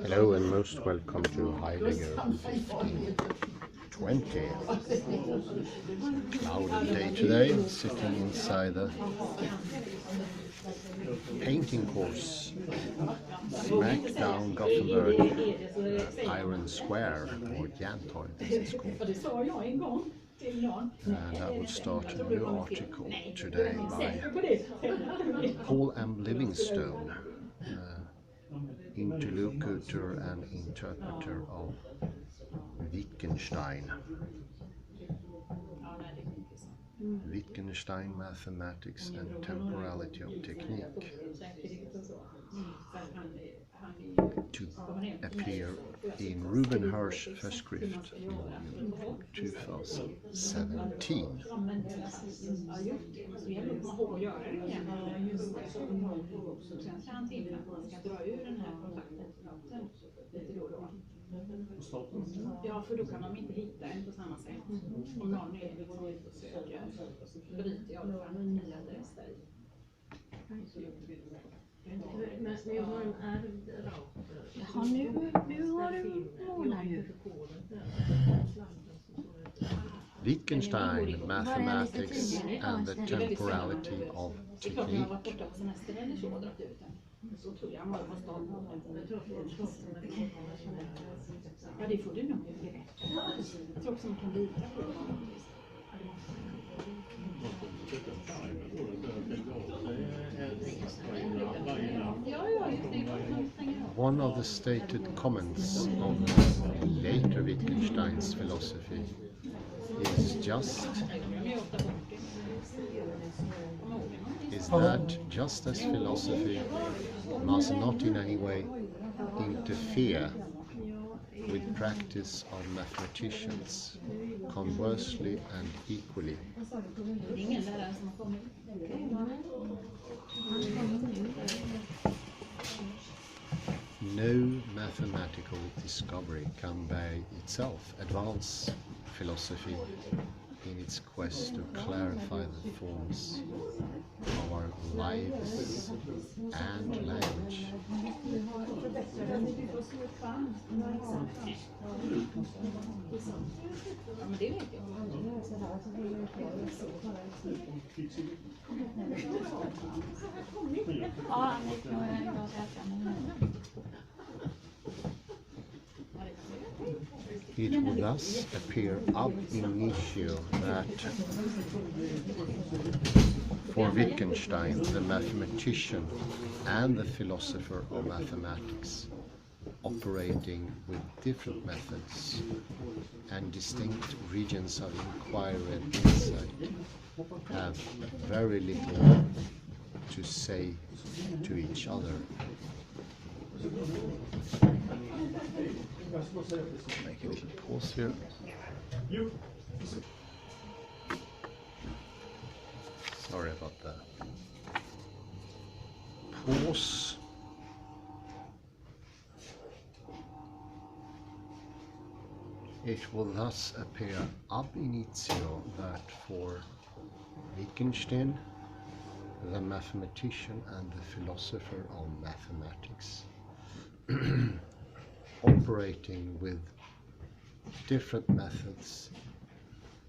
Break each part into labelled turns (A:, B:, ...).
A: Hello and most welcome to Heidegger 1520. Cloudy day today, sitting inside the painting course smack down Gothenburg Iron Square, or Järntorget as it's called. And I will start a new article today by M Livingstone, interlocutor and interpreter of Wittgenstein. Wittgenstein, Mathematics and Temporality of Technique, to appear in Ruben Hirsch Festschrift, volume 2017.
B: Ja, för då kan de inte hitta en på samma sätt. Om någon är liksom ute och söker, så bryter jag fram en ny adress där i. Men jag har en ärvd rak.
C: Ja, nu har du målar ju.
A: Wittgenstein, Mathematics and the Temporality of Technique.
B: Så tror jag man har stått på ja, det får du nog rätt. Jag tror också man kan lita på det.
A: One of the stated comments of later Wittgenstein's philosophy is that just as philosophy must not in any way interfere with practice of mathematicians, conversely and equally, no mathematical discovery can by itself advance philosophy in its quest to clarify the forms of our lives and language. It would thus appear ab initio that for Wittgenstein, the mathematician and the philosopher of mathematics, operating with different methods and distinct regions of inquiry and insight, have very little to say to each other. Make a little pause here. Sorry about that. Pause. It will thus appear ab initio that for Wittgenstein, the mathematician and the philosopher of mathematics, operating with different methods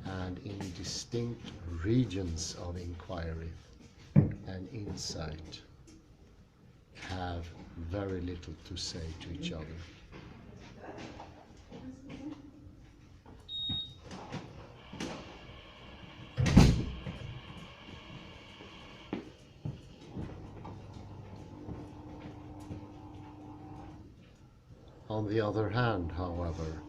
A: and in distinct regions of inquiry and insight, have very little to say to each other. On the other hand, however,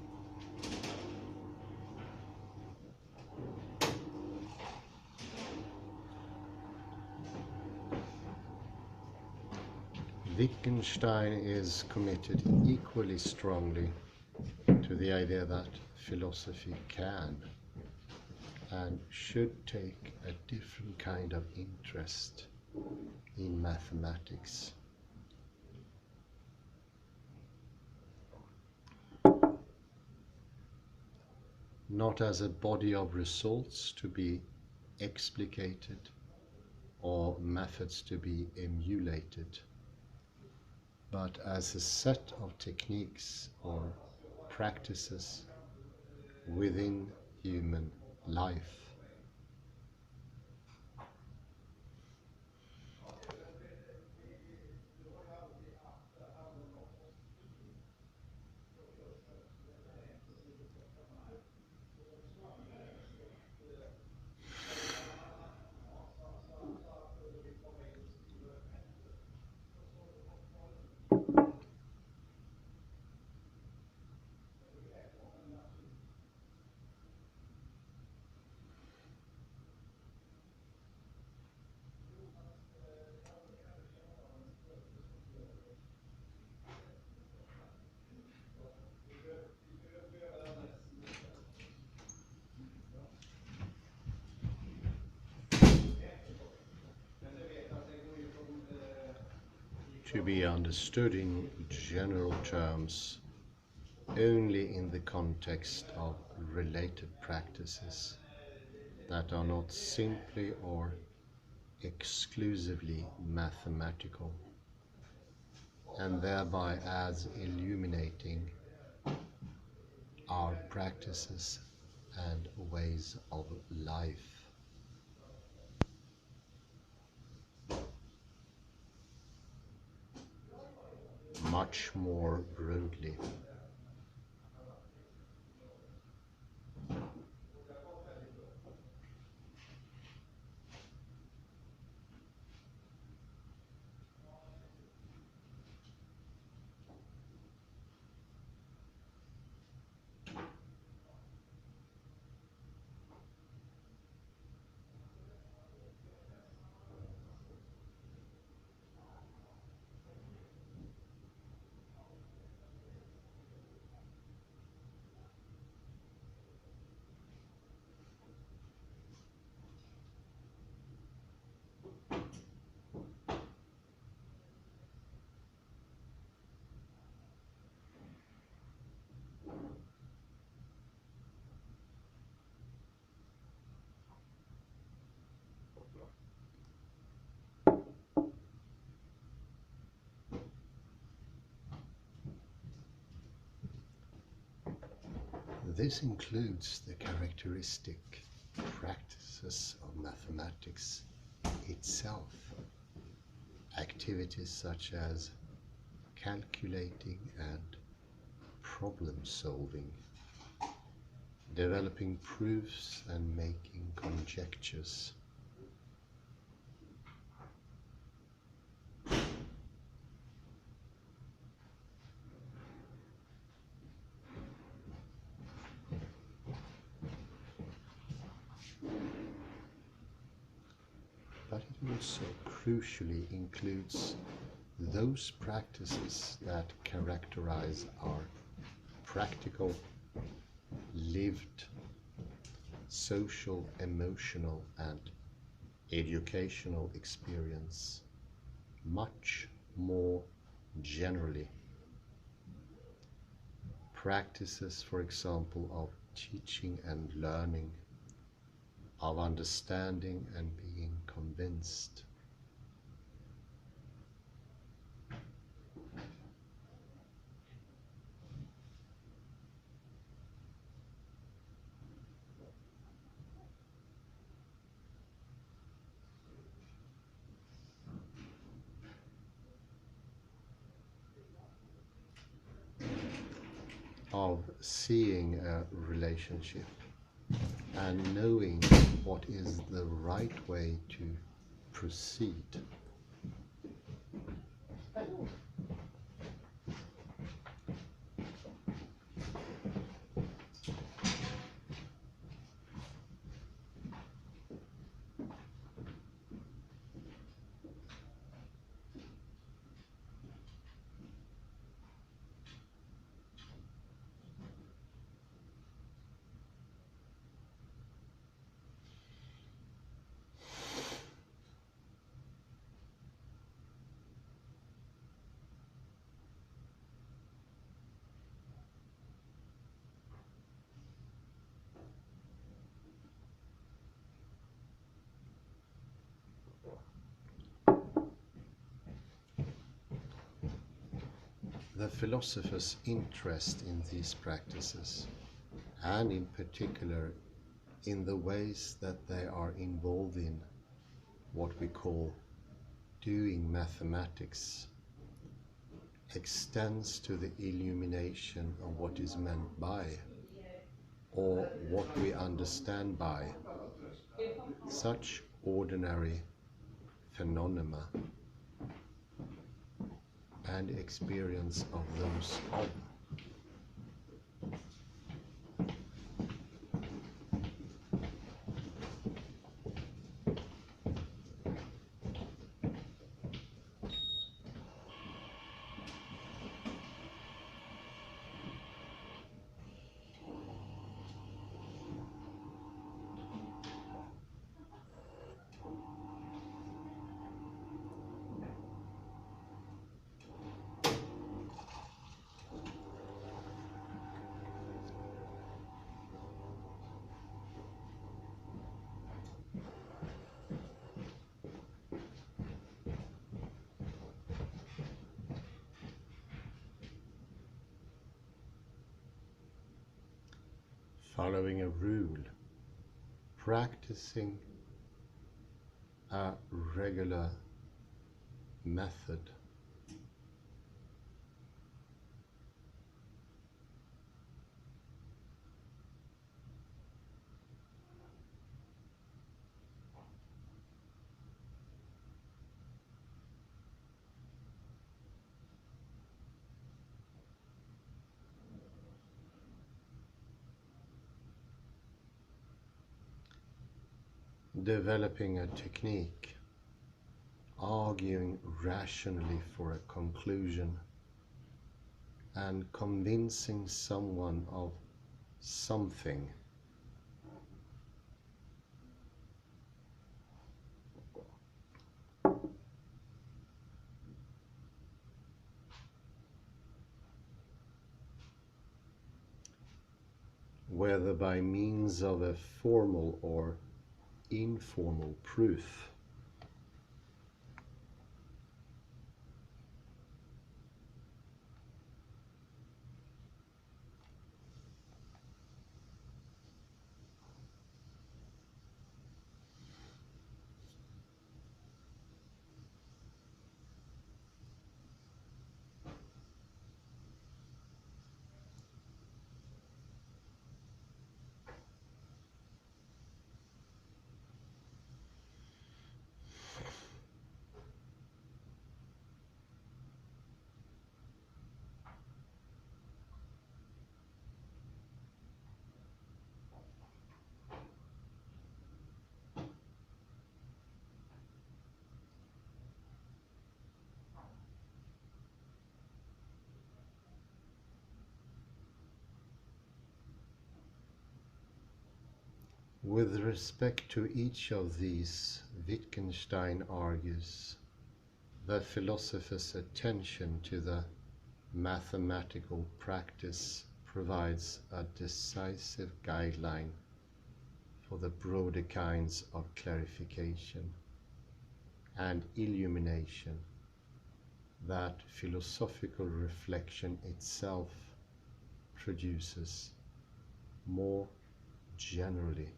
A: Wittgenstein is committed equally strongly to the idea that philosophy can and should take a different kind of interest in mathematics. Not as a body of results to be explicated or methods to be emulated, but as a set of techniques or practices within human life. To be understood in general terms only in the context of related practices that are not simply or exclusively mathematical, and thereby as illuminating our practices and ways of life. Much more broadly. This includes the characteristic practices of mathematics itself, activities such as calculating and problem solving, developing proofs and making conjectures. But it also crucially includes those practices that characterize our practical, lived, social, emotional, and educational experience much more generally. Practices, for example, of teaching and learning, of understanding and being convinced. Of seeing a relationship and knowing what is the right way to proceed. The philosopher's interest in these practices, and in particular in the ways that they are involved in what we call doing mathematics, extends to the illumination of what is meant by, or what we understand by, such ordinary phenomena and experience of those of. Following a rule, practicing a regular method, developing a technique, arguing rationally for a conclusion, and convincing someone of something. Whether by means of a formal or informal proof. With respect to each of these, Wittgenstein argues the philosopher's attention to the mathematical practice provides a decisive guideline for the broader kinds of clarification and illumination that philosophical reflection itself produces more generally.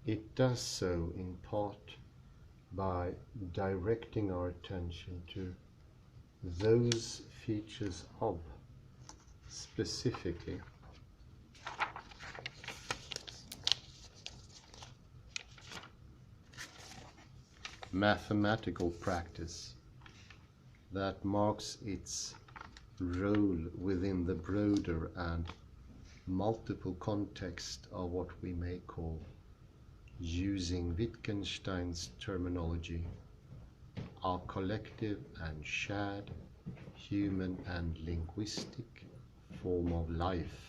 A: It does so in part by directing our attention to those features of, specifically, mathematical practice that marks its role within the broader and multiple context of what we may call, using Wittgenstein's terminology, our collective and shared human and linguistic form of life.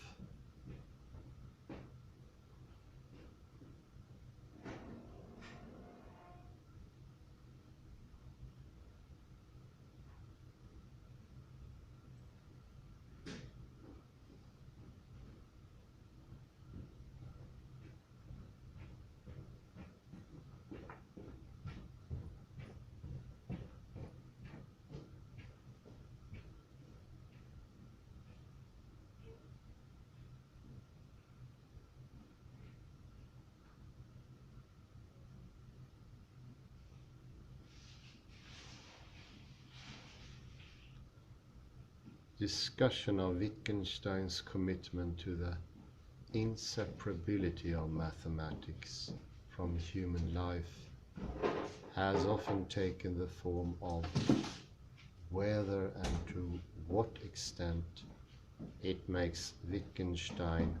A: Discussion of Wittgenstein's commitment to the inseparability of mathematics from human life has often taken the form of whether and to what extent it makes Wittgenstein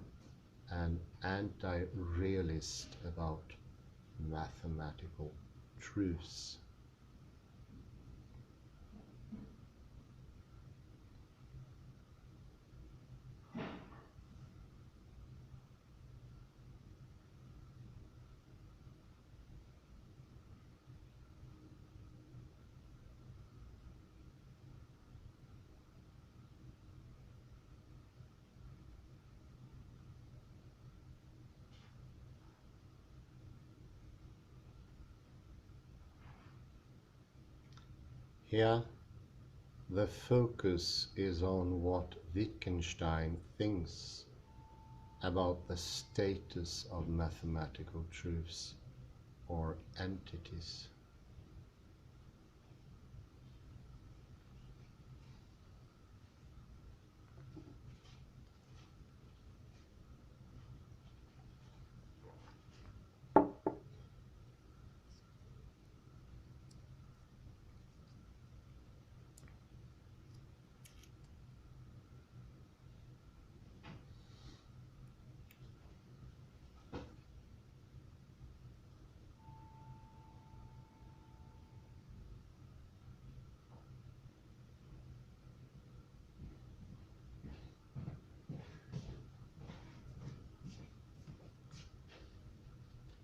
A: an anti-realist about mathematical truths. Here, the focus is on what Wittgenstein thinks about the status of mathematical truths or entities.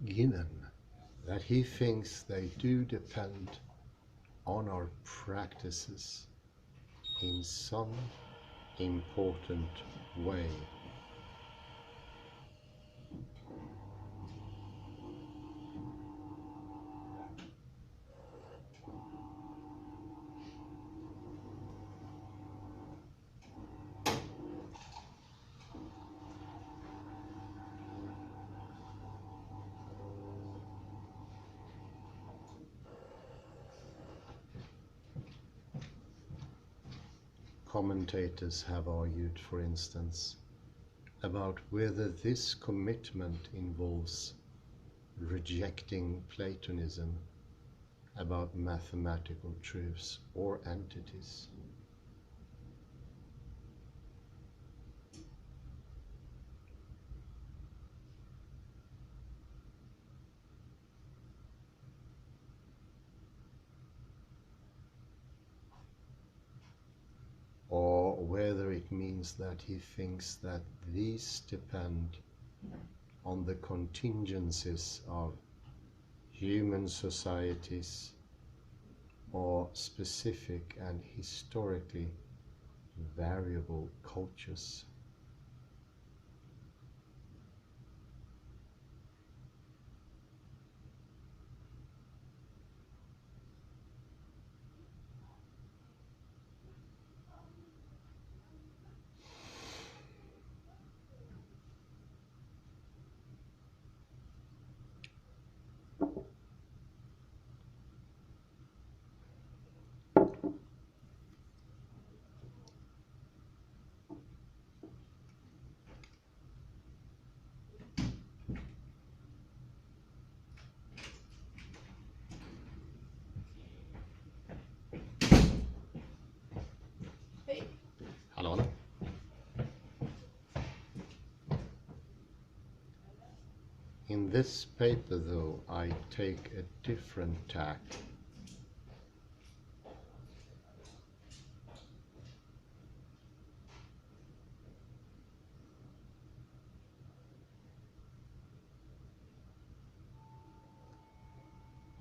A: Given that he thinks they do depend on our practices in some important way. Commentators have argued, for instance, about whether this commitment involves rejecting Platonism about mathematical truths or entities. Or whether it means that he thinks that these depend on the contingencies of human societies or specific and historically variable cultures. this paper, though, I take a different tack.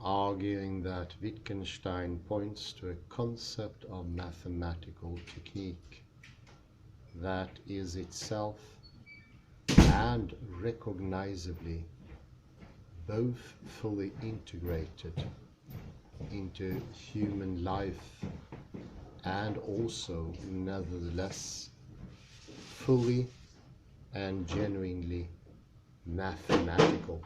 A: Arguing that Wittgenstein points to a concept of mathematical technique that is itself and recognizably both fully integrated into human life and also nevertheless fully and genuinely mathematical.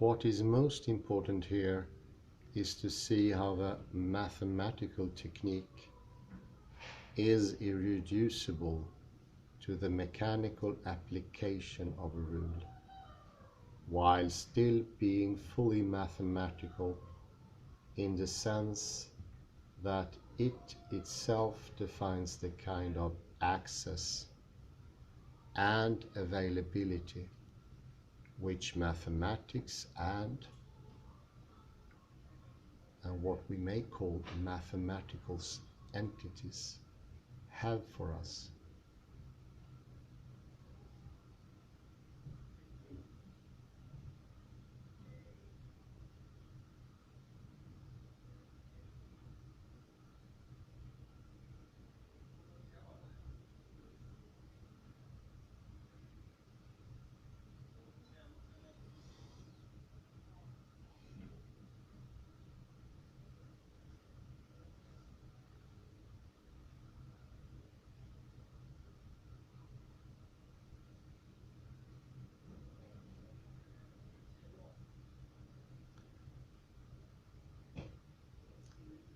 A: What is most important here is to see how the mathematical technique is irreducible to the mechanical application of a rule, while still being fully mathematical in the sense that it itself defines the kind of access and availability which mathematics and what we may call mathematical entities have for us.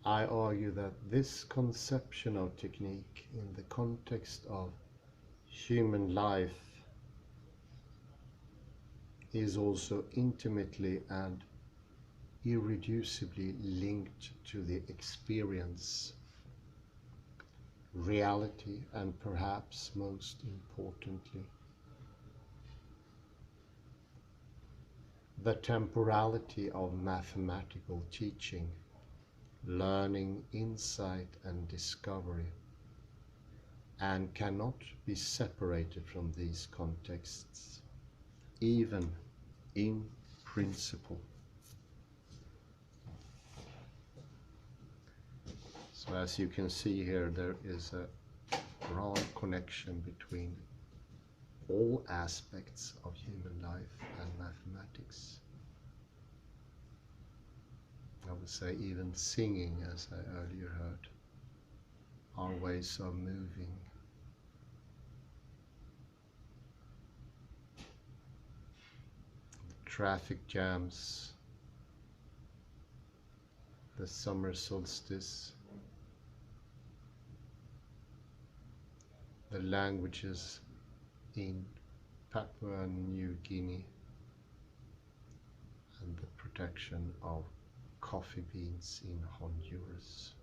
A: I argue that this conception of technique in the context of human life is also intimately and irreducibly linked to the experience, reality, and perhaps most importantly, the temporality of mathematical teaching, learning, insight, and discovery, and cannot be separated from these contexts, even in principle. So as you can see here, there is a broad connection between all aspects of human life and mathematics. I would say even singing, as I earlier heard, our ways of moving. Traffic jams, the summer solstice, the languages in Papua New Guinea, and the protection of coffee beans in Honduras.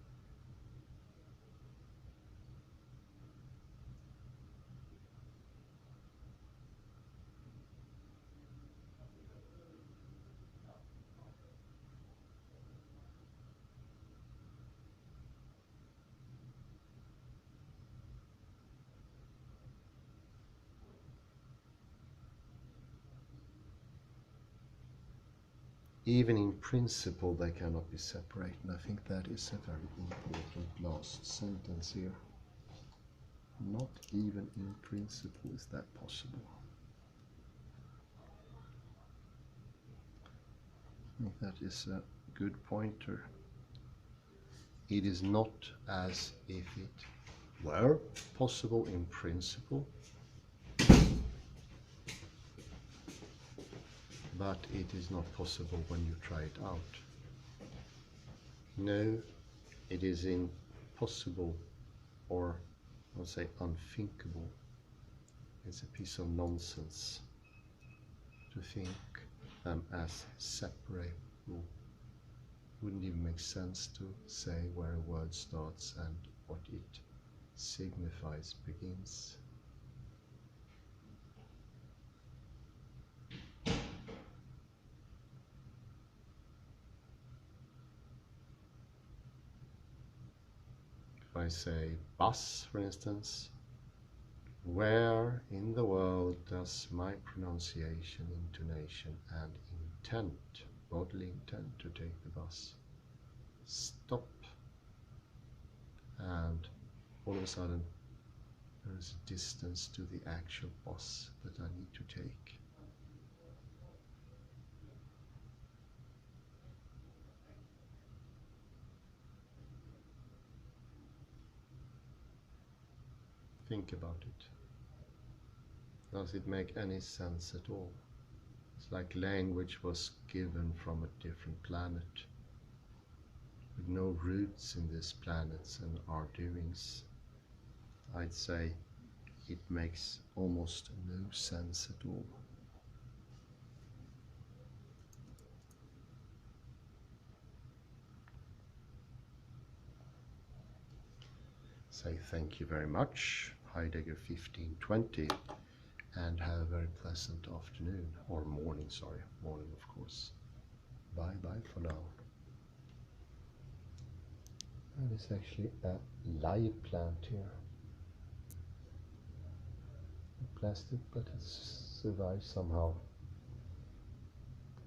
A: Even in principle, they cannot be separated. And I think that is a very important last sentence here. Not even in principle is that possible. I think that is a good pointer it is not as if it were possible in principle, but it is not possible when you try it out. No, it is impossible, or I'll say unthinkable. It's a piece of nonsense to think them as separable. Wouldn't even make sense to say where a word starts and what it signifies begins. If I say bus, for instance, where in the world does my pronunciation, intonation and intent, bodily intent to take the bus, stop? And all of a sudden there is a distance to the actual bus that I need to take. Think about it. Does it make any sense at all? It's like language was given from a different planet, with no roots in this planet and our doings. I'd say it makes almost no sense at all. Say thank you very much, Heidegger 1520, and have a very pleasant afternoon, or morning, sorry, morning of course. Bye bye for now. That is actually a live plant here. Plastic, but it survives somehow.